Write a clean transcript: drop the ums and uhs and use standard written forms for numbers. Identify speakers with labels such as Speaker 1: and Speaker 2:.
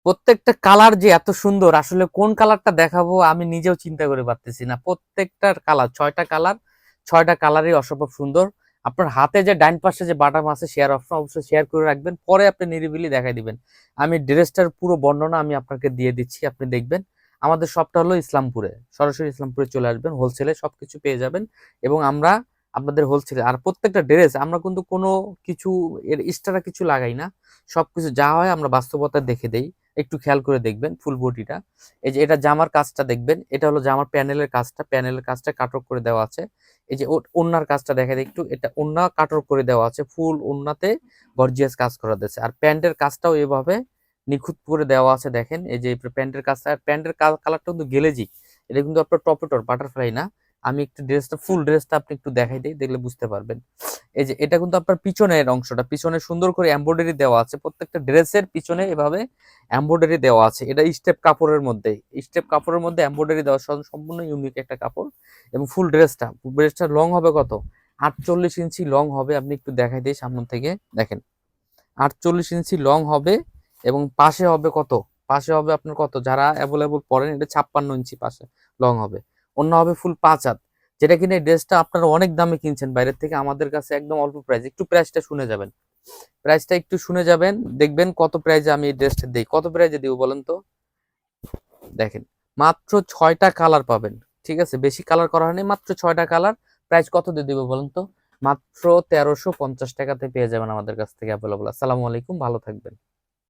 Speaker 1: প্রত্যেকটা কালার যে এত সুন্দর, আসলে কোন কালারটা দেখাবো আমি নিজেও চিন্তা করে পারতেছি না। প্রত্যেকটার কালার, 6টা কালার, 6টা কালারই অসম্ভব সুন্দর। আপনার হাতে যে ডাইন পাশে যে বাটন আছে শেয়ার অপশন, অবশ্যই শেয়ার করে রাখবেন, পরে আপনি নিরিবিলি দেখাই দিবেন। আমি ড্রেসটার পুরো বর্ণনা আমি আপনাকে দিয়ে দিচ্ছি, আপনি দেখবেন। আমাদের শপটা হলো ইসলামপুরে, সরাসরি ইসলামপুরে চলে আসবেন, হোলসেলে সবকিছু পেয়ে যাবেন। এবং আমরা আপনাদের হোলসেলে, আর প্রত্যেকটা ড্রেস আমরা কিন্তু কোনো কিছু এর এক্সট্রা কিছু লাগাই না। সবকিছু যা হয় আমরা বাস্তবতা দেখে দেই। একটু খেয়াল করে দেখবেন ফুল বডিটা। এই যে এটা জামার কাজটা দেখবেন, এটা হলো জামার প্যানেলের কাজটা, প্যানেলের কাজটা কাটক করে দেওয়া আছে। এই যে ওড়নার কাজটা দেখা যায় একটু, এটা ওড়না কাটক করে দেওয়া আছে, ফুল ওড়নাতে গর্জিয়াস কাজ করা দিয়েছে। আর প্যান্টের কাজটাও এভাবে নিখুঁত করে দেওয়া আছে, দেখেন এই যে প্যান্টের কাজটা। আর প্যান্টের কালারটা কিন্তু গেলেজি, এটা কিন্তু আপনার টপেটর, বাটারফ্লাই না। আমি একটু ড্রেসটা, ফুল ড্রেসটা আপনি একটু দেখাই দিই, দেখলে বুঝতে পারবেন। এই যে এটা কিন্তু আপনার পিছনের অংশটা, পিছনে সুন্দর করে এমব্রয়ডারি দেওয়া আছে, প্রত্যেকটা ড্রেসের পিছনে এভাবে এমব্রয়ডারি দেওয়া আছে। এটা স্টেপ কাপড়ের মধ্যে, স্টেপ কাপড়ের মধ্যে এমব্রয়ডারি দেওয়া, সম্পূর্ণ ইউনিক একটা কাপড়। এবং ফুল ড্রেসটা লং হবে কত, 48 ইঞ্চি লং হবে। আপনি একটু দেখাই দিই সামনে থেকে, দেখেন 48 ইঞ্চি লং হবে। এবং পাশে হবে কত, পাশে হবে আপনার কত, যারা অ্যাভেলেবল পরেন এটা 56 ইঞ্চি পাশে লং হবে। অন্য হবে ফুল 5 হাত। যেটা কিনা এই ড্রেসটা আপনারা অনেক দামে কিনছেন বাইরের থেকে, আমাদের কাছে একদম অল্প প্রাইস। একটু প্রাইসটা শুনে যাবেন, প্রাইসটা একটু শুনে যাবেন, দেখবেন কত প্রাইসে আমি এই ড্রেসটা দিই। কত প্রাইসে দিব বলেন তো? দেখেন, মাত্র 6টা কালার পাবেন। ঠিক আছে, বেশি কালার করা হয়নি, মাত্র 6টা কালার। প্রাইস কত দিয়ে দিব বলেন তো? মাত্র 1350 টাকাতে পেয়ে যাবেন আমাদের কাছ থেকে অ্যাভেলেবল। আসসালামু আলাইকুম, ভালো থাকবেন।